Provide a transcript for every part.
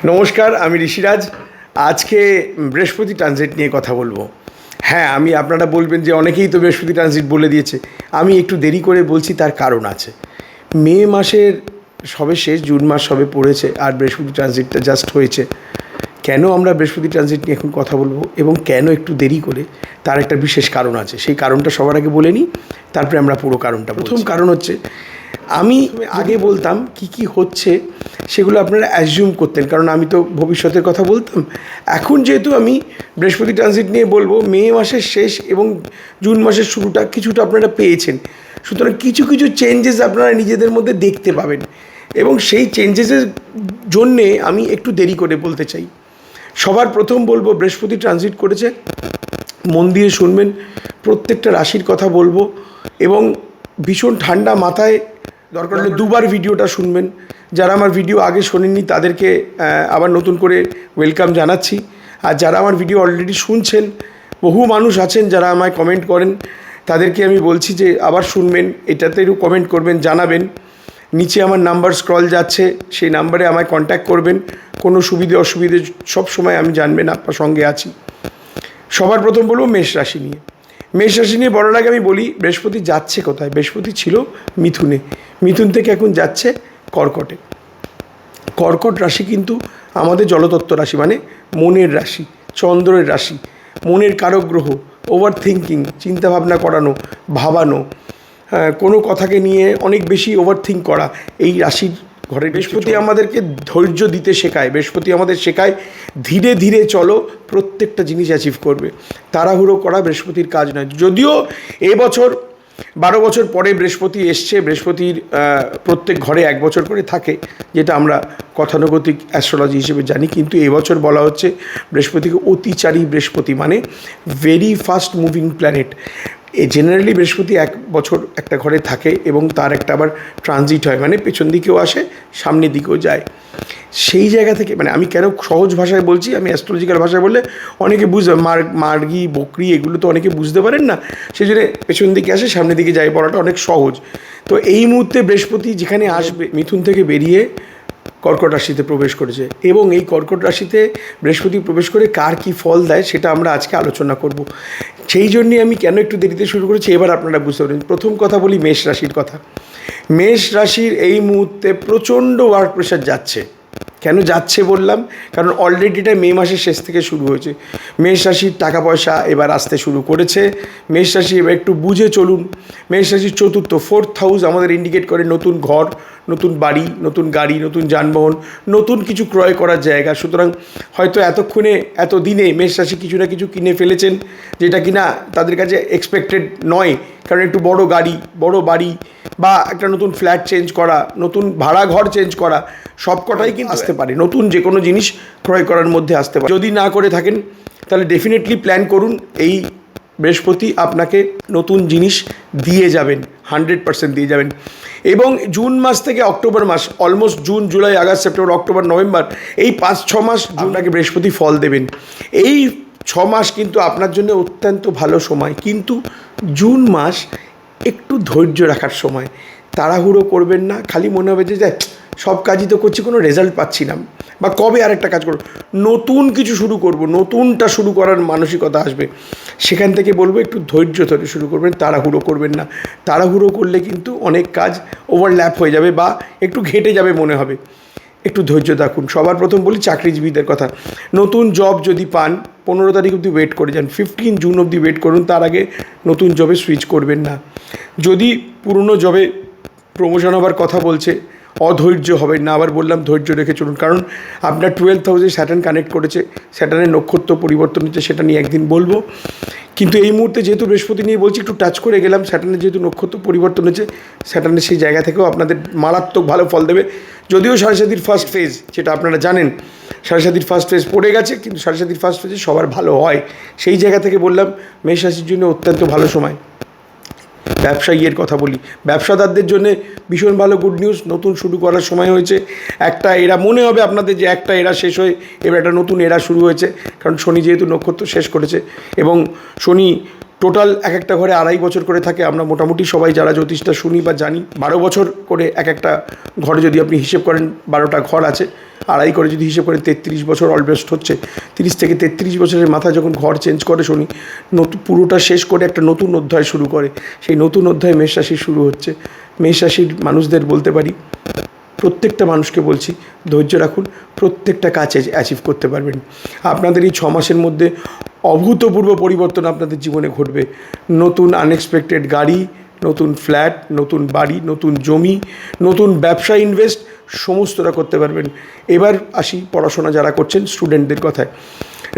নমস্কার, আমি ঋষিরাজ। আজকে বৃহস্পতি ট্রানজিট নিয়ে কথা বলবো। হ্যাঁ, আপনারা বলবেন যে অনেকেই তো বৃহস্পতি ট্রানজিট বলে দিয়েছে। আমি একটু দেরি করে বলছি, তার কারণ আছে। মে মাসের সবে শেষ, জুন মাস সবে পড়েছে, আর বৃহস্পতি ট্রানজিটটা জাস্ট হয়েছে। কেন আমরা বৃহস্পতি ট্রানজিট নিয়ে এখন কথা বলবো এবং কেন একটু দেরি করে, তার একটা বিশেষ কারণ আছে। সেই কারণটা সবার আগে বলে নিই, তারপরে আমরা পুরো কারণটা। প্রথম কারণ হচ্ছে, আমি আগে বলতাম কি হচ্ছে সেগুলো আপনারা অ্যাজিউম করতেন, কারণ আমি তো ভবিষ্যতের কথা বলতাম। এখন যেহেতু আমি বৃহস্পতি ট্রানজিট নিয়ে বলবো, মে মাসের শেষ এবং জুন মাসের শুরুটা কিছুটা আপনারা পেয়েছেন, সুতরাং কিছু চেঞ্জেস আপনারা নিজেদের মধ্যে দেখতে পাবেন, এবং সেই চেঞ্জেসের জন্যে আমি একটু দেরি করে বলতে চাই। সবার প্রথম বলবো, বৃহস্পতি ট্রানজিট করেছে, মন দিয়ে শুনবেন, প্রত্যেকটা রাশির কথা বলবো, এবং ভীষণ ঠান্ডা মাথায় দরকার হলে দুবার ভিডিওটা শুনবেন। যারা আমার ভিডিও আগে শোনেননি তাদেরকে আবার নতুন করে ওয়েলকাম জানাচ্ছি। আর যারা আমার ভিডিও অলরেডি শুনছেন, বহু মানুষ আছেন যারা আমায় কমেন্ট করেন, তাদেরকে আমি বলছি যে আবার শুনবেন, এটাতে একটু কমেন্ট করবেন, জানাবেন। নিচে আমার নাম্বার স্ক্রল যাচ্ছে, সেই নাম্বারে আমায় কন্ট্যাক্ট করবেন। কোনো সুবিধে অসুবিধে সব সময় আমি জানবেন, আপনার সঙ্গে আছি। সবার প্রথম বলবো মেষ রাশি নিয়ে। মেষ রাশি নিয়ে বলার আগে আমি বলি, বৃহস্পতি যাচ্ছে কোথায়। বৃহস্পতি ছিল মিথুনে, মিথুন থেকে এখন যাচ্ছে কর্কটে। কর্কট রাশি কিন্তু আমাদের জলতত্ত্ব রাশি, মানে মনের রাশি, চন্দ্রের রাশি, মনের কারক গ্রহ। ওভার থিঙ্কিং, চিন্তাভাবনা করানো, ভাবানো, কোনো কথাকে নিয়ে অনেক বেশি ওভার থিঙ্ক করা, এই রাশির ঘরে বৃহস্পতি আমাদেরকে ধৈর্য দিতে শেখায়। বৃহস্পতি আমাদের শেখায় ধীরে ধীরে চলো, প্রত্যেকটা জিনিস অ্যাচিভ করবে। তাড়াহুড়ো করা বৃহস্পতির কাজ নয়। যদিও এবছর 12 বছর পরে বৃহস্পতি এসছে, বৃহস্পতির প্রত্যেক ঘরে 1 বছর করে থাকে, যেটা আমরা গতানুগতিক অ্যাস্ট্রোলজি হিসেবে জানি, কিন্তু এবছর বলা হচ্ছে বৃহস্পতিকে অতিচারী বৃহস্পতি, মানে very fast moving planet. Generally বৃহস্পতি 1 বছর একটা ঘরে থাকে এবং তার একটা আবার ট্রানজিট হয়, মানে পেছন দিকেও আসে, সামনের দিকেও যায়। সেই জায়গা থেকে, মানে আমি কেন সহজ ভাষায় বলছি, আমি অ্যাস্ট্রোলজিক্যাল ভাষায় বললে অনেকে বুঝবে, মার্গি বকরি এগুলো তো অনেকে বুঝতে পারেন না, সেই জন্য পেছন দিকে আসে সামনের দিকে যায় বলাটা অনেক সহজ। তো এই মুহূর্তে বৃহস্পতি যেখানে আসবে, মিথুন থেকে বেরিয়ে কর্কট রাশিতে প্রবেশ করেছে, এবং এই কর্কট রাশিতে বৃহস্পতি প্রবেশ করে কার কী ফল দেয় সেটা আমরা আজকে আলোচনা করব। সেই জন্যই আমি কেন একটু দেরিতে শুরু করেছি, এবার আপনারা বুঝতে পারবেন। প্রথম কথা বলি মেষ রাশির কথা। মেষ রাশির এই মুহূর্তে প্রচণ্ড ওয়ার্ক প্রেশার যাচ্ছে। কেন যাচ্ছে বললাম, কারণ অলরেডি এটা মে মাসের শেষ থেকে শুরু হয়েছে। মেষ রাশির টাকা পয়সা এবার আসতে শুরু করেছে। মেষ রাশি এবার একটু বুঝে চলুন। মেষ রাশির চতুর্থ, 4th হাউস আমাদের ইন্ডিকেট করে নতুন ঘর, নতুন বাড়ি, নতুন গাড়ি, নতুন যানবাহন, নতুন কিছু ক্রয় করার জায়গা। সুতরাং হয়তো এতক্ষণে, এত দিনে মেষ রাশি কিছু না কিছু কিনে ফেলেছেন, যেটা কিনা তাদের কাছে এক্সপেক্টেড নয়। কারণ একটু বড় গাড়ি, বড় বাড়ি, বা একটা নতুন ফ্ল্যাট চেঞ্জ করা, নতুন ভাড়া ঘর চেঞ্জ করা, সব কটাই কিন্তু আসতে পারে। নতুন যে কোনো জিনিস ক্রয় করার মধ্যে আসতে পারে। যদি না করে থাকেন তাহলে ডেফিনেটলি প্ল্যান করুন, এই বৃহস্পতি আপনাকে নতুন জিনিস দিয়ে যাবেন, 100% দিয়ে যাবেন। এবং জুন মাস থেকে অক্টোবর মাস, almost June, July, August, September, October, November, এই 5-6 মাস আপনাকে বৃহস্পতি ফল দেবেন। এই 6 মাস কিন্তু আপনার জন্য অত্যন্ত ভালো সময়, কিন্তু জুন মাস একটু ধৈর্য রাখার সময়। তাড়াহুড়ো করবেন না, খালি মনে হবে যে সব কাজই তো করছি, কোনো রেজাল্ট পাচ্ছি না, বা কবে আরেকটা কাজ করব, নতুন কিছু শুরু করব, নতুনটা শুরু করার মানসিকতা আসবে। সেখান থেকে বলবো একটু ধৈর্য ধরে শুরু করবেন, তাড়াহুড়ো করবেন না। তাড়াহুড়ো করলে কিন্তু অনেক কাজ ওভারল্যাপ হয়ে যাবে বা একটু ঘেঁটে যাবে মনে হবে। একটু ধৈর্য রাখুন। সবার প্রথম বলি চাকরিজীবীদের কথা। নতুন জব যদি পান, 15 তারিখ অবধি ওয়েট করে যান, 15 জুন অবধি ওয়েট করুন, তার আগে নতুন জবে সুইচ করবেন না। যদি পুরনো জবে প্রমোশন হবার কথা বলছে, অধৈর্য হবেন না। আবার বললাম ধৈর্য রেখে চলুন, কারণ আপনার 12th হাউসে স্যাটার্ন কানেক্ট করেছে, স্যাটার্নের নক্ষত্র পরিবর্তন হচ্ছে, সেটা নিয়ে একদিন বলবো। কিন্তু এই মুহূর্তে যেহেতু বৃহস্পতি নিয়ে বলছি, একটু টাচ করে গেলাম। স্যাটার্নের যেহেতু নক্ষত্র পরিবর্তন হচ্ছে, স্যাটার্নের সেই জায়গা থেকেও আপনাদের মারাত্মক ভালো ফল দেবে। যদিও সাড়ে ফার্স্ট ফেজ, যেটা আপনারা জানেন, সাড়ে ফার্স্ট ফেজ পড়ে গেছে, কিন্তু সাড়ে ফার্স্ট ফেজে সবার ভালো হয়। সেই জায়গা থেকে বললাম মেষ রাশির জন্য অত্যন্ত ভালো সময়। ব্যবসায়ীর কথা বলি, ব্যবসাদারদের জন্য ভীষণ ভালো গুড নিউজ, নতুন শুরু করার সময় হয়েছে। একটা এরা মনে হবে আপনাদের যে একটা এরা শেষ হয়ে এবার একটা নতুন এরা শুরু হয়েছে, কারণ শনি যেহেতু নক্ষত্র শেষ করেছে, এবং শনি টোটাল এক একটা ঘরে 2.5 বছর করে থাকে। আমরা মোটামুটি সবাই যারা জ্যোতিষটা শুনি বা জানি 12 বছর করে এক একটা ঘরে যদি আপনি হিসেব করেন, 12টা ঘর আছে, 2.5 করে যদি হিসেব করেন 33 বছর অলমোস্ট হচ্ছে। 30 থেকে 33 বছরের মাথায় যখন ঘর চেঞ্জ করে শনি, নতুন পুরোটা শেষ করে একটা নতুন অধ্যায় শুরু করে। সেই নতুন অধ্যায় মেষ রাশি শুরু হচ্ছে। মেষ রাশির মানুষদের বলতে পারি, প্রত্যেকটা মানুষকে বলছি, ধৈর্য রাখুন, প্রত্যেকটা কাজ অ্যাচিভ করতে পারবেন। আপনাদের এই 6 মাসের মধ্যে অভূতপূর্ব পরিবর্তন আপনাদের জীবনে ঘটবে। নতুন আনএক্সপেক্টেড গাড়ি, নতুন ফ্ল্যাট, নতুন বাড়ি, নতুন জমি, নতুন ব্যবসা ইনভেস্ট সমস্তটা করতে পারবেন। এবার আসি পড়াশোনা যারা করছেন স্টুডেন্টদের কথায়।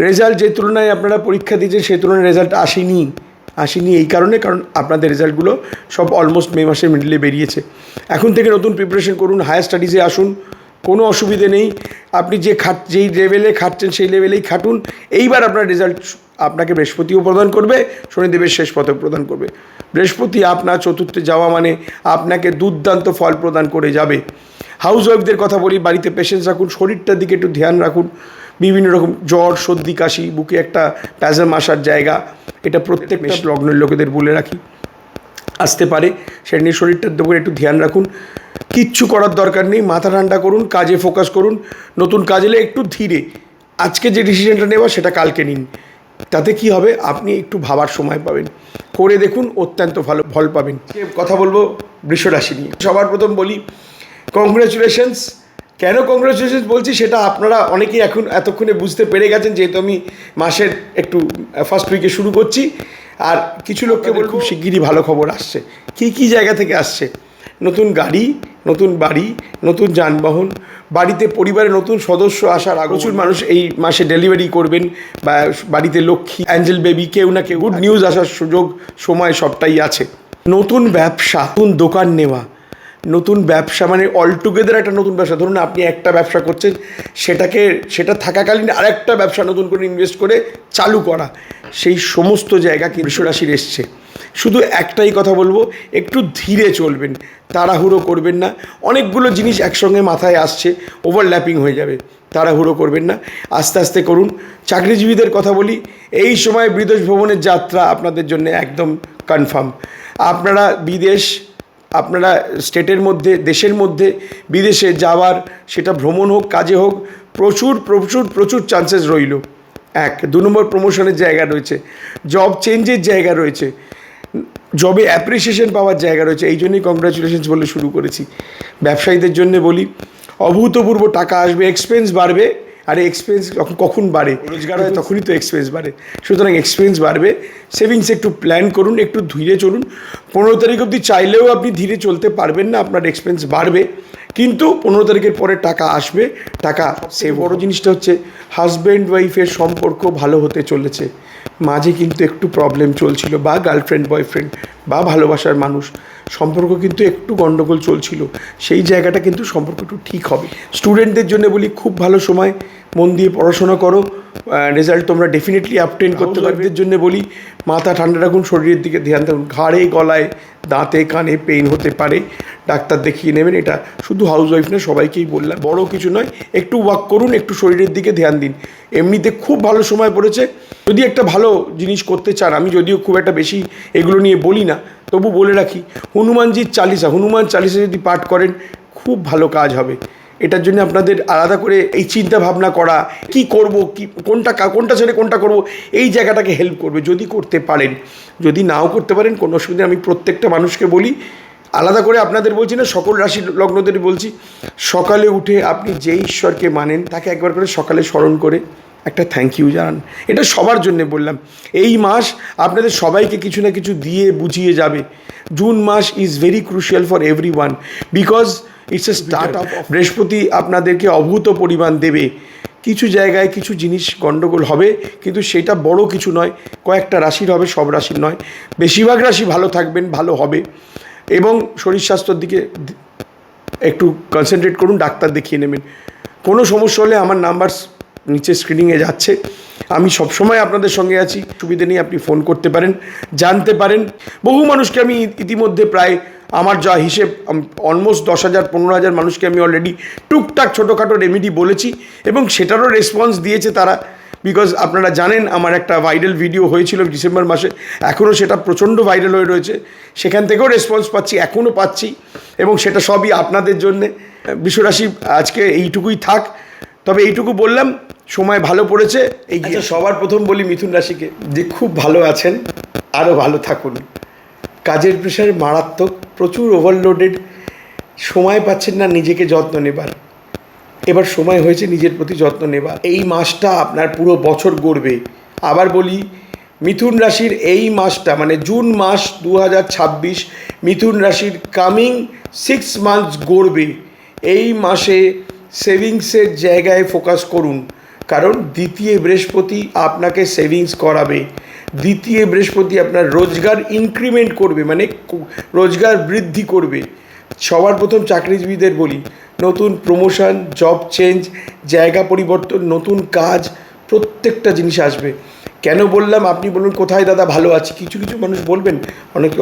রেজাল্ট যে তুলনায় আপনারা পরীক্ষা দিয়েছেন সেই তুলনায় রেজাল্ট আসেনি এই কারণে, কারণ আপনাদের রেজাল্টগুলো সব অলমোস্ট মে মাসের মিডলে বেরিয়েছে। এখন থেকে নতুন প্রিপারেশন করুন, হায়ার স্টাডিজে আসুন, কোনো অসুবিধে নেই। আপনি যেই লেভেলে খাটছেন সেই লেভেলেই খাটুন। এইবার আপনার রেজাল্ট আপনাকে বৃহস্পতিও প্রদান করবে, শনিদেবের শেষ পথে প্রদান করবে। বৃহস্পতি আপনার চতুর্থে যাওয়া মানে আপনাকে দুর্দান্ত ফল প্রদান করে যাবে। হাউস ওয়াইফদের কথা বলি, বাড়িতে পেশেন্স রাখুন, শরীরটার দিকে একটু ধ্যান রাখুন। বিভিন্ন রকম জ্বর, সর্দি, কাশি, বুকে একটা প্যাজাম আসার জায়গা, এটা প্রত্যেকটা লগ্নের লোকেদের বলে রাখি আসতে পারে। সেটা নিয়ে শরীরটার উপরে একটু ধ্যান রাখুন। কিচ্ছু করার দরকার নেই, মাথা ঠান্ডা করুন, কাজে ফোকাস করুন। নতুন কাজ এলে একটু ধীরে, আজকে যে ডিসিশনটা নেওয়া সেটা কালকে নিন। তাতে কি হবে, আপনি একটু ভাবার সময় পাবেন। করে দেখুন, অত্যন্ত ভালো ফল পাবেন। কথা বলবো বৃষ রাশি নিয়ে। সবার প্রথম বলি কংগ্রেচুলেশনস। কেন কংগ্রেচুলেশনস বলছি সেটা আপনারা অনেকেই এখন এতক্ষণে বুঝতে পেরে গেছেন, যেহেতু আমি মাসের একটু ফার্স্ট উইকে শুরু করছি। আর কিছু লোককে বলবো খুব শিগগিরই ভালো খবর আসছে। কী জায়গা থেকে আসছে? নতুন গাড়ি, নতুন বাড়ি, নতুন যানবাহন, বাড়িতে পরিবারে নতুন সদস্য আসার আগে প্রচুর মানুষ এই মাসে ডেলিভারি করবেন, বা বাড়িতে লক্ষ্মী, অ্যাঞ্জেল বেবি, কেউ না কেউ গুড নিউজ আসার সুযোগ, সময় সবটাই আছে। নতুন ব্যবসা, নতুন দোকান নেওয়া, নতুন ব্যবসা মানে অলটুগেদার একটা নতুন ব্যবসা। ধরুন আপনি একটা ব্যবসা করছেন, সেটা থাকাকালীন আরেকটা ব্যবসা নতুন করে ইনভেস্ট করে চালু করা, সেই সমস্ত জায়গা কি বৃষ রাশির এসছে। শুধু একটাই কথা বলবো, একটু ধীরে চলবেন, তাড়াহুড়ো করবেন না। অনেকগুলো জিনিস একসঙ্গে মাথায় আসছে, ওভারল্যাপিং হয়ে যাবে, তাড়াহুড়ো করবেন না, আস্তে আস্তে করুন। চাকরিজীবীদের কথা বলি, এই সময় বিদেশ ভ্রমণের যাত্রা আপনাদের জন্য একদম কনফার্ম। আপনারা স্টেটের মধ্যে, দেশের মধ্যে, বিদেশে যাওয়ার, সেটা ভ্রমণ হোক, কাজে হোক, প্রচুর প্রচুর প্রচুর চান্সেস রইল। 2 নম্বর প্রমোশনের জায়গা রয়েছে, জব চেঞ্জের জায়গা রয়েছে, জবে অ্যাপ্রিসিয়েশন পাওয়ার জায়গা রয়েছে। এই জন্যই কংগ্রাচুলেশনস বলে শুরু করেছি। ব্যবসায়ীদের জন্য বলি, অভূতপূর্ব টাকা আসবে, এক্সপেন্স বাড়বে। আর এক্সপেন্স কখন বাড়ে? রোজগার হয় তখনই তো এক্সপেন্স বাড়ে। সুতরাং এক্সপেন্স বাড়বে, সেভিংস একটু প্ল্যান করুন, একটু ধীরে চলুন। 15 তারিখ অবধি চাইলেও আপনি ধীরে চলতে পারবেন না, আপনার এক্সপেন্স বাড়বে। কিন্তু 15 তারিখের পরে টাকা আসবে, টাকা সে বড় জিনিসটা হচ্ছে হাজব্যান্ড ওয়াইফের সম্পর্ক ভালো হতে চলেছে। মাঝে কিন্তু একটু প্রবলেম চলছিল, বা গার্লফ্রেন্ড বয়ফ্রেন্ড বা ভালোবাসার মানুষ সম্পর্ক কিন্তু একটু গণ্ডগোল চলছিল, সেই জায়গাটা কিন্তু সম্পর্ক একটু ঠিক হবে। স্টুডেন্টদের জন্য বলি, খুব ভালো সময়, মন দিয়ে পড়াশোনা করো, রেজাল্ট তোমরা ডেফিনেটলি অবটেইন করতে পারবে। এর জন্য বলি, মাথা ঠান্ডা রাখুন, শরীরের দিকে ধ্যান রাখুন। ঘাড়ে, গলায়, দাঁতে, কানে পেইন হতে পারে, ডাক্তার দেখিয়ে নেবেন। এটা শুধু হাউস ওয়াইফ না, সবাইকেই বললাম, বড় কিছু নয়। একটু ওয়াক করুন, একটু শরীরের দিকে ধ্যান দিন। এমনিতে খুব ভালো সময় পড়েছে। যদি একটা ভালো জিনিস করতে চান, আমি যদিও খুব একটা বেশি এগুলো নিয়ে বলি না, তবু বলে রাখি, হনুমান চালিসা যদি পাঠ করেন, খুব ভালো কাজ হবে। এটার জন্য আপনাদের আলাদা করে এই চিন্তা ভাবনা করা, কি করব, কোনটা ছেড়ে কোনটা করব, এই জায়গাটাকে হেল্প করবে যদি করতে পারেন। যদি নাও করতে পারেন, কোনো অসুবিধা। আমি প্রত্যেকটা মানুষকে বলি, আলাদা করে আপনাদের বলছি না, সকল রাশি লগ্নদের বলছি, সকালে উঠে আপনি যে ঈশ্বরকে মানেন তাকে একবার করে সকালে স্মরণ করে একটা থ্যাংক ইউ জানান। এটা সবার জন্য বললাম। এই মাস আপনাদের সবাইকে কিছু না কিছু দিয়ে বুঝিয়ে যাবে। জুন মাস is very crucial for everyone, because it's a startup. বৃহস্পতি আপনাদেরকে অভূত পরিমাণ দেবে। কিছু জায়গায় কিছু জিনিস গণ্ডগোল হবে, কিন্তু সেটা বড় কিছু নয়, কয়েকটা রাশির হবে, সব রাশির নয়। বেশিরভাগ রাশি ভালো থাকবেন, ভালো হবে। এবং শরীর স্বাস্থ্যের দিকে একটু কনসেন্ট্রেট করুন, ডাক্তার দেখিয়ে নেবেন। কোনো সমস্যা হলে আমার নাম্বার নিচে স্ক্রিনিংয়ে যাচ্ছে, আমি সবসময় আপনাদের সঙ্গে আছি। সুবিধে নিয়ে আপনি ফোন করতে পারেন, জানতে পারেন। বহু মানুষকে আমি ইতিমধ্যে প্রায় আমার যা হিসেব অলমোস্ট 10,000-15,000 মানুষকে আমি অলরেডি টুকটাক ছোটোখাটো রেমেডি বলেছি, এবং সেটারও রেসপন্স দিয়েছে তারা। বিকজ আপনারা জানেন আমার একটা ভাইরাল ভিডিও হয়েছিল ডিসেম্বর মাসে, এখনও সেটা প্রচণ্ড ভাইরাল হয়ে রয়েছে, সেখান থেকেও রেসপন্স পাচ্ছি, এখনও পাচ্ছি, এবং সেটা সবই আপনাদের জন্যে। বৃষরাশি আজকে এইটুকুই থাক, তবে এইটুকু বললাম, সময় ভালো পড়েছে। এই সবার প্রথম বলি মিথুন রাশিকে যে খুব ভালো আছেন, আরও ভালো থাকুন। কাজের প্রেশার মারাত্মক, প্রচুর ওভারলোডেড, সময় পাচ্ছেন না নিজেকে যত্ন নেবার। এবার সময় হয়েছে নিজের প্রতি যত্ন নেবার। এই মাসটা আপনার পুরো বছর গড়বে। আবার বলি, মিথুন রাশির এই মাসটা মানে জুন মাস 2026 মিথুন রাশির কামিং 6 মান্থস গড়বে। এই মাসে সেভিংসের জায়গায় ফোকাস করুন, কারণ দ্বিতীয় বৃহস্পতি আপনাকে সেভিংস করাবে। দ্বিতীয় বৃহস্পতি আপনার রোজগার ইনক্রিমেন্ট করবে, মানে রোজগার বৃদ্ধি করবে। সবার প্রথম চাকরিজীবীদের বলি, নতুন প্রমোশন, জব চেঞ্জ, জায়গা পরিবর্তন, নতুন কাজ, প্রত্যেকটা জিনিস আসবে। কেন বললাম, আপনি বলুন কোথায় দাদা ভালো আছি, কিছু কিছু মানুষ বলবেন,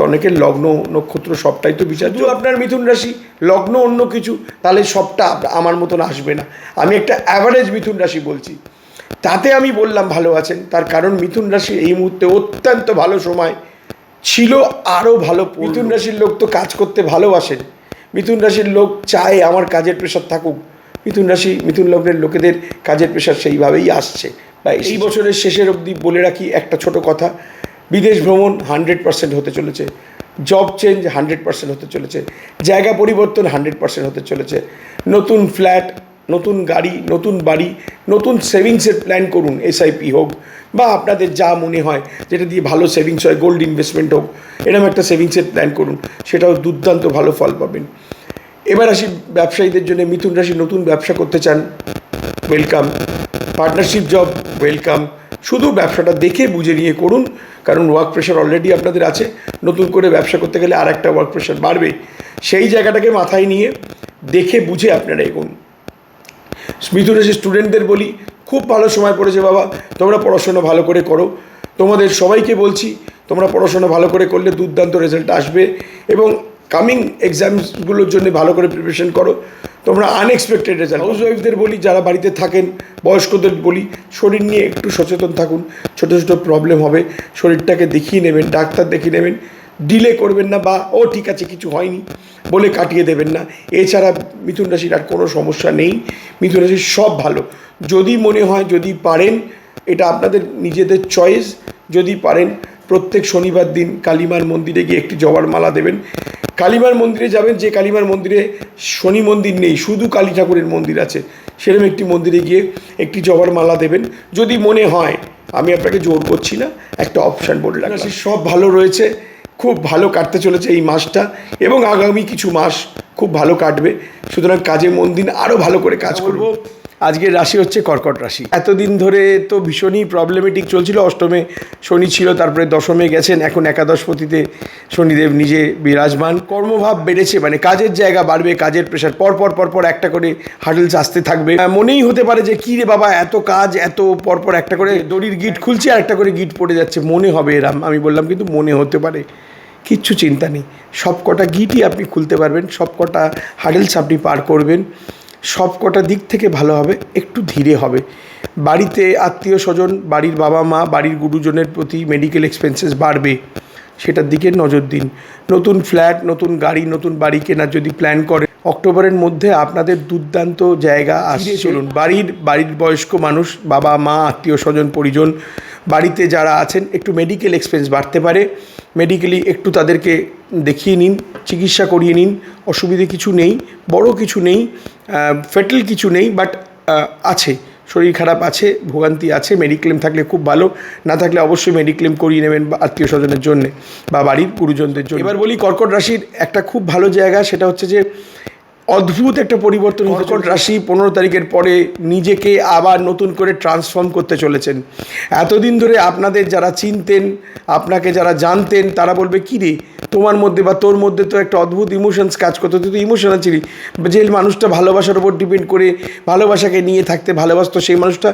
অনেকের লগ্ন নক্ষত্র সবটাই তো বিচার। যদি আপনার মিথুন রাশি লগ্ন অন্য কিছু, তাহলে সবটা আমার মতন আসবে না। আমি একটা অ্যাভারেজ মিথুন রাশি বলছি, তাতে আমি বললাম ভালো আছেন। তার কারণ মিথুন রাশি এই মুহূর্তে অত্যন্ত ভালো সময় ছিল, আরও ভালো। মিথুন রাশির লোক তো কাজ করতে ভালোবাসেন, মিথুন রাশির লোক চায় আমার কাজের প্রেশার থাকুক। মিথুন লগ্নের লোকেদের কাজের প্রেশার সেইভাবেই আসছে। বা এই বছরের শেষের অবধি বলে রাখি একটা ছোট কথা, বিদেশ ভ্রমণ 100% হতে চলেছে, জব চেঞ্জ 100% হতে চলেছে, জায়গা পরিবর্তন 100% হতে চলেছে, নতুন ফ্ল্যাট, নতুন গাড়ি, নতুন বাড়ি, নতুন সেভিংসের প্ল্যান করুন। SIP হোক বা আপনাদের যা মনে হয় যেটা দিয়ে ভালো সেভিংস হয়, গোল্ড ইনভেস্টমেন্ট হোক, এরকম একটা সেভিংসের প্ল্যান করুন, সেটাও দুর্দান্ত ভালো ফল পাবেন। এবার আসি ব্যবসায়ীদের জন্য। মিথুন রাশি নতুন ব্যবসা করতে চান, ওয়েলকাম। Partnership job, welcome. শুধু ব্যবসাটা দেখে বুঝে নিয়ে করুন, কারণ ওয়ার্ক প্রেশার অলরেডি আপনাদের আছে। নতুন করে ব্যবসা করতে গেলে আর একটা ওয়ার্ক প্রেশার বাড়বে, সেই জায়গাটাকে মাথায় নিয়ে দেখে বুঝে আপনারা এগোন। মিথুন রাশির স্টুডেন্টদের বলি, খুব ভালো সময় পড়েছে বাবা, তোমরা পড়াশোনা ভালো করে করো। তোমাদের সবাইকে বলছি, তোমরা পড়াশোনা ভালো করে করলে দুর্দান্ত রেজাল্ট আসবে, এবং কামিং এক্সামসগুলোর জন্য ভালো করে প্রিপারেশন করো, তোমরা আনএক্সপেক্টেড রেজাল্ট। হাউস ওয়াইফদের বলি, যারা বাড়িতে থাকেন, বয়স্কদের বলি, শরীর নিয়ে একটু সচেতন থাকুন। ছোটো ছোটো প্রবলেম হবে, শরীরটাকে দেখিয়ে নেবেন, ডাক্তার দেখিয়ে নেবেন, ডিলে করবেন না, বা ও ঠিক আছে কিছু হয়নি বলে কাটিয়ে দেবেন না। এছাড়া মিথুন রাশির আর কোনো সমস্যা নেই, মিথুন রাশির সব ভালো। যদি মনে হয়, যদি পারেন, এটা আপনাদের নিজেদের চয়েস, যদি পারেন প্রত্যেক শনিবার দিন কালীমার মন্দিরে গিয়ে একটি জবার মালা দেবেন। কালীমার মন্দিরে যাবেন, যে কালীমার মন্দিরে শনি মন্দির নেই, শুধু কালী ঠাকুরের মন্দির আছে, সেরকম একটি মন্দিরে গিয়ে একটি জবার মালা দেবেন। যদি মনে হয়, আমি আপনাকে জোর করছি না, একটা অপশান বললাম। সব ভালো রয়েছে, খুব ভালো কাটতে চলেছে এই মাসটা, এবং আগামী কিছু মাস খুব ভালো কাটবে। সুতরাং কাজে মন দিন, আরও ভালো করে কাজ করব। আজকের রাশি হচ্ছে কর্কট রাশি। এতদিন ধরে তো ভীষণই প্রবলেমেটিক চলছিল। অষ্টমে শনি ছিল, তারপরে দশমে গেছেন, এখন একাদশপতিতে শনিদেব নিজে বিরাজমান। কর্মভাব বেড়েছে, মানে কাজের জায়গা বাড়বে, কাজের প্রেশার পরপর একটা করে হার্ডেলস আসতে থাকবে। মনেই হতে পারে যে কী রে বাবা, এত কাজ, এত পরপর একটা করে দড়ির গিট খুলছে আর একটা করে গিট পড়ে যাচ্ছে, মনে হবে এরম। আমি বললাম কিন্তু মনে হতে পারে, কিচ্ছু চিন্তা নেই, সব কটা গিটই আপনি খুলতে পারবেন, সব কটা হার্ডেলস আপনি পার করবেন, সব কটা দিক থেকে ভালো হবে। একটু ধীরে হবে। বাড়িতে আত্মীয় স্বজন, বাড়ির বাবা মা, বাড়ির গুরুজনের প্রতি মেডিকেল এক্সপেন্সেস বাড়বে, সেটার দিকে নজর দিন। নতুন ফ্ল্যাট, নতুন গাড়ি, নতুন বাড়ি কেনার যদি প্ল্যান করেন, অক্টোবরের মধ্যে আপনাদের দুর্দান্ত জায়গা আসবে। চলুন, বাড়ির বয়স্ক মানুষ, বাবা মা, আত্মীয় স্বজন, পরিজন, বাড়িতে যারা আছেন, একটু মেডিকেল এক্সপেন্স বাড়তে পারে। মেডিকেলি একটু তাদেরকে দেখিয়ে নিন, চিকিৎসা করিয়ে নিন। অসুবিধে কিছু নেই, বড় কিছু নেই, ফেটাল কিছু নেই, বাট আছে, শরীর খারাপ আছে, ভোগান্তি আছে। মেডিক্লেম থাকলে খুব ভালো, না থাকলে অবশ্যই মেডিক্লেম করিয়ে নেবেন আত্মীয় স্বজনের জন্যে বা বাড়ির গুরুজনদের জন্য। এবার বলি কর্কট রাশির একটা খুব ভালো জায়গা, সেটা হচ্ছে যে অদ্ভুত একটা পরিবর্তন। কর্কট রাশি 15 তারিখের পরে নিজেকে আবার নতুন করে ট্রান্সফর্ম করতে চলেছেন। এতদিন ধরে আপনাদের যারা চিনতেন, আপনাকে যারা জানতেন, তারা বলবে কী রে, তোমার মধ্যে বা তোর মধ্যে তো একটা অদ্ভুত ইমোশনস কাজ করতো, তুই তো ইমোশনাল ছিলি। যে মানুষটা ভালোবাসার উপর ডিপেন্ড করে ভালোবাসাকে নিয়ে থাকতে ভালোবাসতো, সেই মানুষটা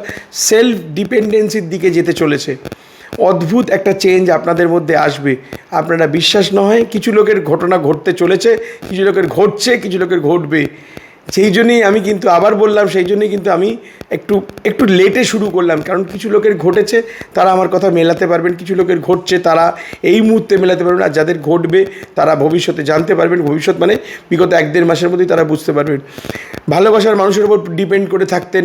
সেলফ ডিপেন্ডেন্সির দিকে যেতে চলেছে। অদ্ভুত একটা চেঞ্জ আপনাদের মধ্যে আসবে। আপনারা বিশ্বাস না হয়, কিছু লোকের ঘটনা ঘটতে চলেছে, কিছু লোকের ঘটছে, কিছু লোকের ঘটবে। সেই জন্যই আমি কিন্তু আবার বললাম, সেই জন্যই কিন্তু আমি একটু একটু লেটে শুরু করলাম, কারণ কিছু লোকের ঘটেছে তারা আমার কথা মেলাতে পারবেন, কিছু লোকের ঘটছে তারা এই মুহূর্তে মেলাতে পারবেন, আর যাদের ঘটবে তারা ভবিষ্যতে জানতে পারবেন। ভবিষ্যৎ মানে বিগত 1-1.5 মাসের মধ্যেই তারা বুঝতে পারবেন। ভালোবাসার মানুষের উপর ডিপেন্ড করে থাকতেন,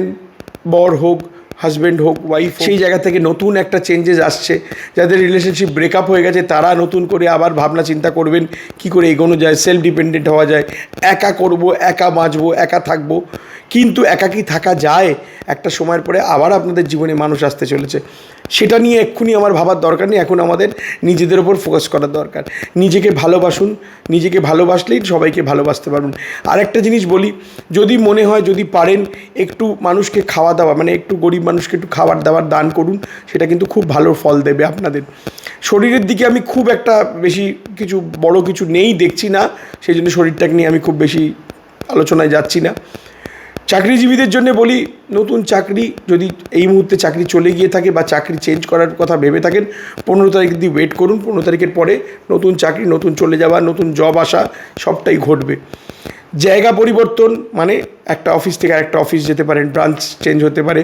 বর হোক, হাজব্যান্ড হোক, ওয়াইফ, সেই জায়গা থেকে নতুন একটা চেঞ্জেস আসছে। যাদের রিলেশনশিপ ব্রেকআপ হয়ে গেছে তারা নতুন করে আবার ভাবনা চিন্তা করবেন কী করে এগোনো যায়, সেলফ ডিপেন্ডেন্ট হওয়া যায়, একা করব, একা বাঁচবো, একা থাকবো। কিন্তু একাকী থাকা যায়, একটা সময়ের পরে আবার আপনাদের জীবনে মানুষ আসতে চলেছে। সেটা নিয়ে এক্ষুনি আমার ভাবার দরকার নেই, এখন আমাদের নিজেদের ওপর ফোকাস করার দরকার। নিজেকে ভালোবাসুন, নিজেকে ভালোবাসলেই সবাইকে ভালোবাসতে পারবেন। আরেকটা জিনিস বলি, যদি মনে হয়, যদি পারেন একটু মানুষকে খাওয়া দাওয়া, মানে একটু গরিব মানুষকে একটু খাবার দাবার দান করুন, সেটা কিন্তু খুব ভালো ফল দেবে আপনাদের। শরীরের দিকে আমি খুব একটা বেশি কিছু বড় কিছু নেই দেখছি না, সেই জন্য শরীরটাকে নিয়ে আমি খুব বেশি আলোচনায় যাচ্ছি না। চাকরিজীবীদের জন্য বলি, নতুন চাকরি যদি এই মুহূর্তে চাকরি চলে গিয়ে থাকে বা চাকরি চেঞ্জ করার কথা ভেবে থাকেন, 15 তারিখ অবধি ওয়েট করুন। 15 তারিখের পরে নতুন চাকরি, নতুন চলে যাওয়া, নতুন জব আসা সবটাই ঘটবে। জায়গা পরিবর্তন মানে একটা অফিস থেকে আরেকটা অফিস যেতে পারেন, ব্রাঞ্চ চেঞ্জ হতে পারে,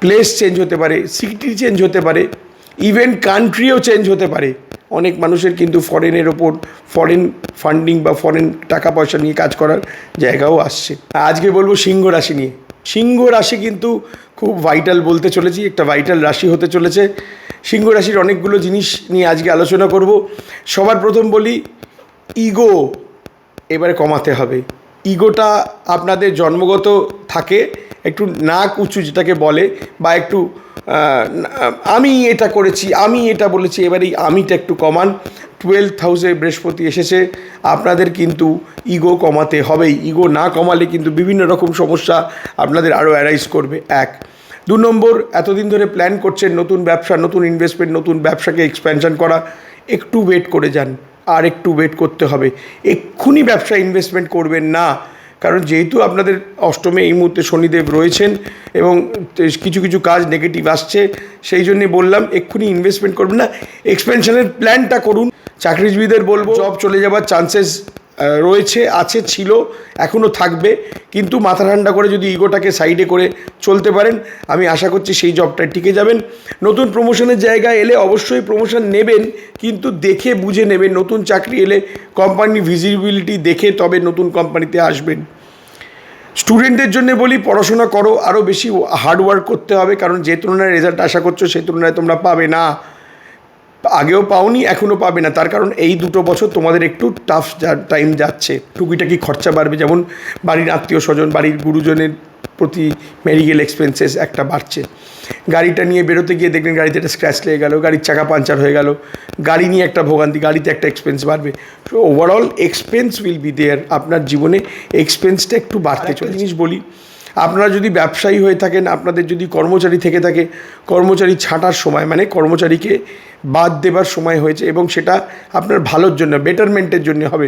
প্লেস চেঞ্জ হতে পারে, সিটি চেঞ্জ হতে পারে, ইভেন কান্ট্রিও চেঞ্জ হতে পারে। অনেক মানুষের কিন্তু ফরেনের ওপর ফরেন ফান্ডিং বা ফরেন টাকা পয়সা নিয়ে কাজ করার জায়গাও আসছে। আজকে বলবো সিংহ রাশি নিয়ে। সিংহ রাশি কিন্তু খুব ভাইটাল বলতে চলেছি, একটা ভাইটাল রাশি হতে চলেছে। সিংহ রাশির অনেকগুলো জিনিস নিয়ে আজকে আলোচনা করব। সবার প্রথম বলি, ইগো এবারে কমাতে হবে। ইগোটা আপনাদের জন্মগত থাকে, একটু নাক উঁচু যেটাকে বলে, বা একটু আমি এটা করেছি, আমি এটা বলেছি, এবার এই আমিটা একটু কমান। 12th হাউসে বৃহস্পতি এসেছে, আপনাদের কিন্তু ইগো কমাতে হবেই। ইগো না কমালে কিন্তু বিভিন্ন রকম সমস্যা আপনাদের আরও অ্যারাইজ করবে। 1। 2 নম্বর, এতদিন ধরে প্ল্যান করছেন নতুন ব্যবসা, নতুন ইনভেস্টমেন্ট, নতুন ব্যবসাকে এক্সপ্যানশন করা, একটু ওয়েট করে যান, আর একটু ওয়েট করতে হবে। এক্ষুনি ব্যবসা ইনভেস্টমেন্ট করবেন না, কারণ যেহেতু আপনাদের অষ্টমে এই মুহূর্তে শনিদেব রয়েছেন এবং কিছু কিছু কাজ নেগেটিভ আসছে, সেই জন্যে বললাম এক্ষুনি ইনভেস্টমেন্ট করবেন না, এক্সপেনশনের প্ল্যানটা করুন। চাকরিজীবীদের বলবো, জব চলে যাওয়ার চান্সেস রয়েছে, আছে, ছিল, এখনও থাকবে, কিন্তু মাথা ঠান্ডা করে যদি ইগোটাকে সাইডে করে চলতে পারেন, আমি আশা করছি সেই জবটায় টিকে যাবেন। নতুন প্রমোশনের জায়গায় এলে অবশ্যই প্রমোশন নেবেন, কিন্তু দেখে বুঝে নেবেন। নতুন চাকরি এলে কোম্পানি ভিজিবিলিটি দেখে তবে নতুন কোম্পানিতে আসবেন। স্টুডেন্টদের জন্য বলি, পড়াশোনা করো, আরও বেশি হার্ডওয়ার্ক করতে হবে, কারণ যে তুলনায় রেজাল্ট আশা করছো সেই তুলনায় তোমরা পাবে না, আগেও পাওনি, এখনও পাবে না। তার কারণ এই 2 বছর তোমাদের একটু টাফ টাইম যাচ্ছে, টুকিটাকি খরচা বাড়বে, যেমন বাড়ির আত্মীয় স্বজন, বাড়ির গুরুজনের প্রতি মেডিকেল এক্সপেন্সেস একটা বাড়ছে। গাড়িটা নিয়ে বেরোতে গিয়ে দেখবেন গাড়িতে একটা স্ক্র্যাচ লেগে গেল, গাড়ির চাকা পাঞ্চার হয়ে গেল, গাড়ি নিয়ে একটা ভোগান্তি, গাড়িতে একটা এক্সপেন্স বাড়বে। So overall expense will be there, আপনার জীবনে এক্সপেন্সটা একটু বাড়তে চলে। জিনিস বলি, আপনারা যদি ব্যবসায়ী হয়ে থাকেন, আপনাদের যদি কর্মচারী থেকে থাকে, কর্মচারী ছাঁটার সময় মানে কর্মচারীকে বাদ দেবার সময় হয়েছে, এবং সেটা আপনার ভালোর জন্য, বেটারমেন্টের জন্য হবে।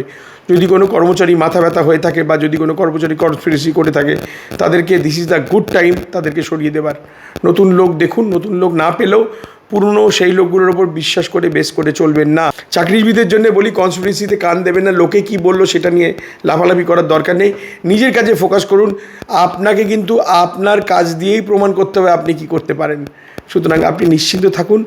যদি কোনো কর্মচারী মাথা ব্যথা হয়ে থাকে বা যদি কোনো কর্মচারী কনস্পিরেসি করে থাকে, তাদেরকে this is the good time তাদেরকে সরিয়ে দেবার। নতুন লোক দেখুন, নতুন লোক না পেলেও পুরনো সেই লোকগুলোর ওপর বিশ্বাস করে বেস করে চলবেন না। চাকরিজীবীদের জন্য বলি, কনস্পিরেসিতে কান দেবেন না, লোকে কি বললো সেটা নিয়ে লাফালাফি করার দরকার নেই, নিজের কাজে ফোকাস করুন। আপনাকে কিন্তু আপনার কাজ দিয়েই প্রমাণ করতে হবে আপনি কি করতে পারেন, সুতরাং আপনি নিশ্চিন্ত থাকুন।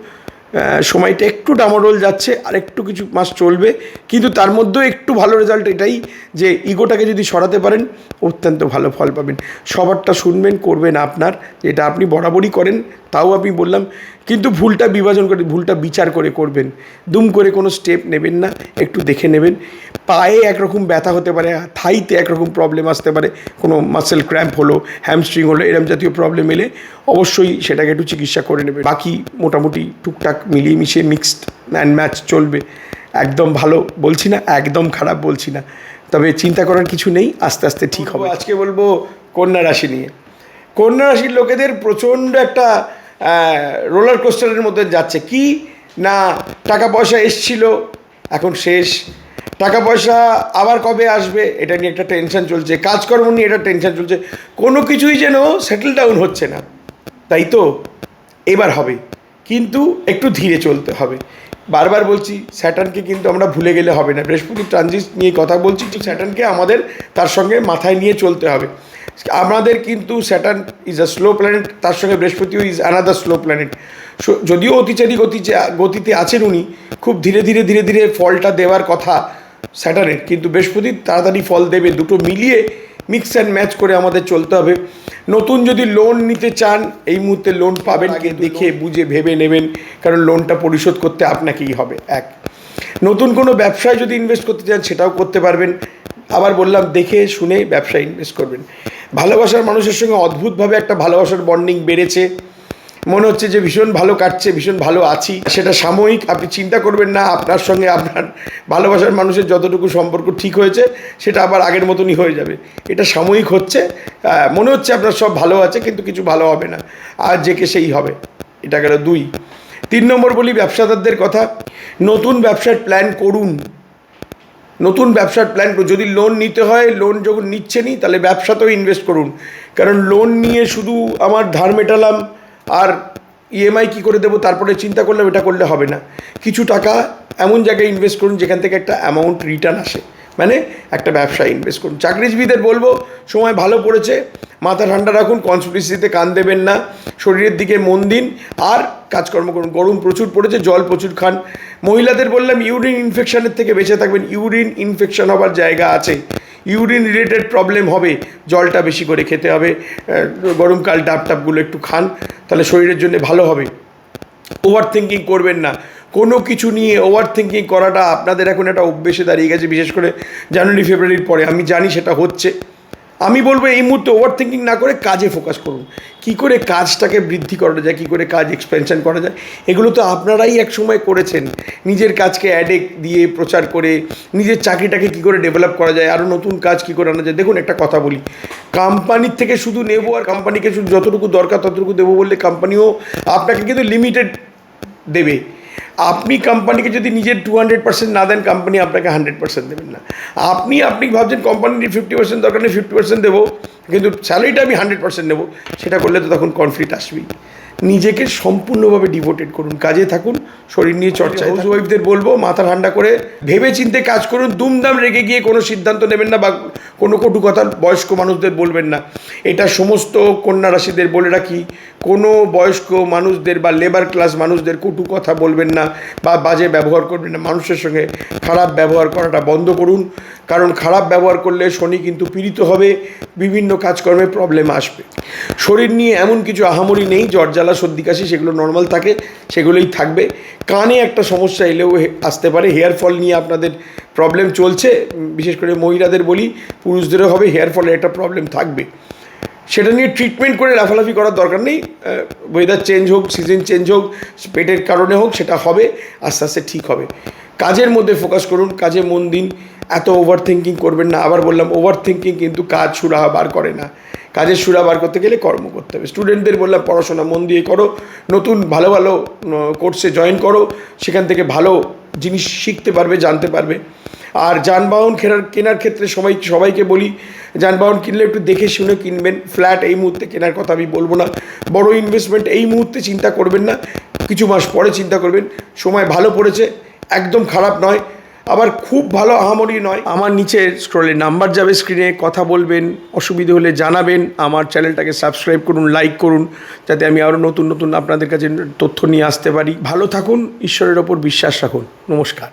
সময়টা একটু ডামাডোল যাচ্ছে, আর একটু কিছু মাস চলবে, কিন্তু তার মধ্যেও একটু ভালো রেজাল্ট এটাই যে ইগোটাকে যদি সরাতে পারেন অত্যন্ত ভালো ফল পাবেন। সবারটা শুনবেন, করবেন আপনার, যেটা আপনি বরাবরই করেন, তাও আমি বললাম, কিন্তু ভুলটা বিভাজন করে, ভুলটা বিচার করে করবেন। দুম করে কোনো স্টেপ নেবেন না, একটু দেখে নেবেন। পায়ে একরকম ব্যথা হতে পারে, থাইতে একরকম প্রবলেম আসতে পারে, কোনো মাসেল ক্র্যাম্প হলো, হ্যামস্ট্রিং হলো, এরম জাতীয় প্রবলেম এলে অবশ্যই সেটাকে একটু চিকিৎসা করে নেবে। বাকি মোটামুটি টুকটাক মিলিয়ে মিশিয়ে মিক্সড অ্যান্ড ম্যাচ চলবে। একদম ভালো বলছি না, একদম খারাপ বলছি না, তবে চিন্তা করার কিছু নেই, আস্তে আস্তে ঠিক হবে। আজকে বলবো কন্যা রাশি নিয়ে। কন্যা রাশির লোকেদের প্রচণ্ড একটা রোলার কোস্টারের মধ্যে যাচ্ছে। কি না, টাকা পয়সা এসছিল, এখন শেষ, টাকা পয়সা আবার কবে আসবে এটা নিয়ে একটা টেনশন চলছে, কাজকর্ম নিয়ে এটা টেনশন চলছে, কোনো কিছুই যেন সেটেল ডাউন হচ্ছে না। তাই তো এবার হবে, কিন্তু একটু ধীরে চলতে হবে। বারবার বলছি স্যাটার্নকে কিন্তু আমরা ভুলে গেলে হবে না। বৃহস্পতি ট্রানজিট নিয়ে কথা বলছি, ঠিক স্যাটার্নকে আমাদের তার সঙ্গে মাথায় নিয়ে চলতে হবে। আমাদের কিন্তু Saturn is a slow planet, তার সঙ্গে বৃহস্পতিও ইজ অ্যানাদার স্লো প্ল্যানেট। যদিও অতিচারী গতিতে আছেন উনি, খুব ধীরে ধীরে ধীরে ধীরে ফলটা দেওয়ার কথা স্যাটার্নের, কিন্তু বৃহস্পতি তাড়াতাড়ি ফল দেবে। দুটো মিলিয়ে মিক্স অ্যান্ড ম্যাচ করে আমাদের চলতে হবে। নতুন যদি লোন নিতে চান, এই মুহূর্তে লোন পাবেন, দেখে বুঝে ভেবে নেবেন, কারণ লোনটা পরিশোধ করতে আপনাকেই হবে। এক, নতুন কোনো ব্যবসায় যদি ইনভেস্ট করতে চান সেটাও করতে পারবেন। আবার বললাম, দেখে শুনে ব্যবসায় ইনভেস্ট করবেন। ভালোবাসার মানুষের সঙ্গে অদ্ভুতভাবে একটা ভালোবাসার বন্ডিং বেড়েছে, মনে হচ্ছে যে ভীষণ ভালো কাটছে, ভীষণ ভালো আছি। সেটা সাময়িক, আপনি চিন্তা করবেন না আপনার সঙ্গে আপনার ভালোবাসার মানুষের যতটুকু সম্পর্ক ঠিক হয়েছে সেটা আবার আগের মতনই হয়ে যাবে। এটা সাময়িক হচ্ছে, মনে হচ্ছে আপনার সব ভালো আছে, কিন্তু কিছু ভালো হবে না, আর যে কে সেই হবে। এটা গেল 2। 3 নম্বর বলি ব্যবসাদারদের কথা। নতুন ব্যবসার প্ল্যান করুন, নতুন ব্যবসার প্ল্যান করুন। যদি লোন নিতে হয়, লোন যখন নিচ্ছেনই তাহলে ব্যবসাতেও ইনভেস্ট করুন, কারণ লোন নিয়ে শুধু আমার ধার মেটালাম আর ইএমআই কী করে দেবো তারপরে চিন্তা করলাম, এটা করলে হবে না। কিছু টাকা এমন জায়গায় ইনভেস্ট করুন যেখান থেকে একটা অ্যামাউন্ট রিটার্ন আসে, মানে একটা ব্যবসায় ইনভেস্ট করুন। চাকরিজীবীদের বলবো, সময় ভালো পড়েছে, মাথা ঠান্ডা রাখুন, কনস্পিরেসিতে কান দেবেন না, শরীরের দিকে মন দিন আর কাজকর্ম করুন। গরম প্রচুর পড়েছে, জল প্রচুর খান। মহিলাদের বললাম ইউরিন ইনফেকশনের থেকে বেঁচে থাকবেন। ইউরিন ইনফেকশন হবার জায়গা আছে, ইউরিন রিলেটেড প্রবলেম হবে, জলটা বেশি করে খেতে হবে, গরমকাল ডাব টাবগুলো একটু খান, তাহলে শরীরের জন্য ভালো হবে। ওভার থিঙ্কিং করবেন না, কোনো কিছু নিয়ে ওভার থিঙ্কিং করাটা আপনাদের এখন একটা অভ্যেসে দাঁড়িয়ে গেছে, বিশেষ করে জানুয়ারি ফেব্রুয়ারির পরে। আমি জানি সেটা হচ্ছে। আমি বলবো এই মুহূর্তে ওভার থিঙ্কিং না করে কাজে ফোকাস করুন। কী করে কাজটাকে বৃদ্ধি করা যায়, কী করে কাজ এক্সপেনশন করা যায়, এগুলো তো আপনারাই এক সময় করেছেন। নিজের কাজকে অ্যাডে দিয়ে প্রচার করে নিজের চাকরিটাকে কী করে ডেভেলপ করা যায়, আরও নতুন কাজ কী করে আনা যায়। দেখুন, একটা কথা বলি, কোম্পানির থেকে শুধু নেবো আর কোম্পানিকে শুধু যতটুকু দরকার ততটুকু দেবো বললে কোম্পানিও আপনাকে কিন্তু লিমিটেড দেবে। আপনি কোম্পানিকে যদি নিজের 200% না দেন, কোম্পানি আপনাকে 100% দেবেন না। আপনি ভাবছেন কোম্পানির 50% দরকার নেই, 50% দেবো, কিন্তু স্যালারিটা আমি 100% নেবো, সেটা করলে তো তখন কনফ্লিক্ট আসবেই। নিজেকে সম্পূর্ণভাবে ডিভোটেড করুন, কাজে থাকুন, শরীর নিয়ে চর্চায়। হাউস ওয়াইফদের বলবো, মাথা ঠান্ডা করে ভেবে চিন্তে কাজ করুন। দুমদাম রেগে গিয়ে কোনো সিদ্ধান্ত নেবেন না বা কোনো কটু কথা বয়স্ক মানুষদের বলবেন না। এটা সমস্ত কন্যা রাশিদের বলে রাখি, কোনো বয়স্ক মানুষদের বা লেবার ক্লাস মানুষদের কটু কথা বলবেন না বা বাজে ব্যবহার করবেন না। মানুষের সঙ্গে খারাপ ব্যবহার করাটা বন্ধ করুন, কারণ খারাপ ব্যবহার করলে শনি কিন্তু পীড়িত হবে, বিভিন্ন কাজকর্মে প্রবলেম আসবে। শরীর নিয়ে এমন কিছু আহামরি নেই, জ্বর জ্বালা সর্দি কাশি সেগুলো নর্মাল থাকে, সেগুলোই থাকবে। কানে একটা সমস্যা এলেও আসতে পারে। হেয়ার ফল নিয়ে আপনাদের প্রবলেম চলছে, বিশেষ করে মহিলাদের বলি, পুরুষদেরও হবে, হেয়ার ফলের একটা প্রবলেম থাকবে। সেটা নিয়ে ট্রিটমেন্ট করে লাফালাফি করার দরকার নেই। ওয়েদার চেঞ্জ হোক, সিজন চেঞ্জ হোক, পেটের কারণে হোক, সেটা হবে, আস্তে আস্তে ঠিক হবে। কাজের মধ্যে ফোকাস করুন, কাজে মন দিন, এত ওভার থিঙ্কিং করবেন না। আবার বললাম, ওভার থিঙ্কিং কিন্তু কাজ সুরাহা বার করে না। কাজের সুরা বার করতে গেলে কর্ম করতে হবে। স্টুডেন্টদের বললাম, পড়াশোনা মন দিয়ে করো, নতুন ভালো ভালো কোর্সে জয়েন করো, সেখান থেকে ভালো জিনিস শিখতে পারবে, জানতে পারবে। আর যানবাহন কেনার ক্ষেত্রে সবাইকে বলি, যানবাহন কিনলে একটু দেখে শুনে কিনবেন। ফ্ল্যাট এই মুহূর্তে কেনার কথা আমি বলবো না, বড় ইনভেস্টমেন্ট এই মুহূর্তে চিন্তা করবেন না, কিছু মাস পরে চিন্তা করবেন। সময় ভালো পড়েছে, একদম খারাপ নয়, আবার খুব ভালো আহামরি নয়। আমার নিচের স্ক্রলে নাম্বার যাবে, স্ক্রিনে কথা বলবেন, অসুবিধে হলে জানাবেন। আমার চ্যানেলটাকে সাবস্ক্রাইব করুন, লাইক করুন, যাতে আমি আরও নতুন নতুন আপনাদের কাছে তথ্য নিয়ে আসতে পারি। ভালো থাকুন, ঈশ্বরের ওপর বিশ্বাস রাখুন। নমস্কার।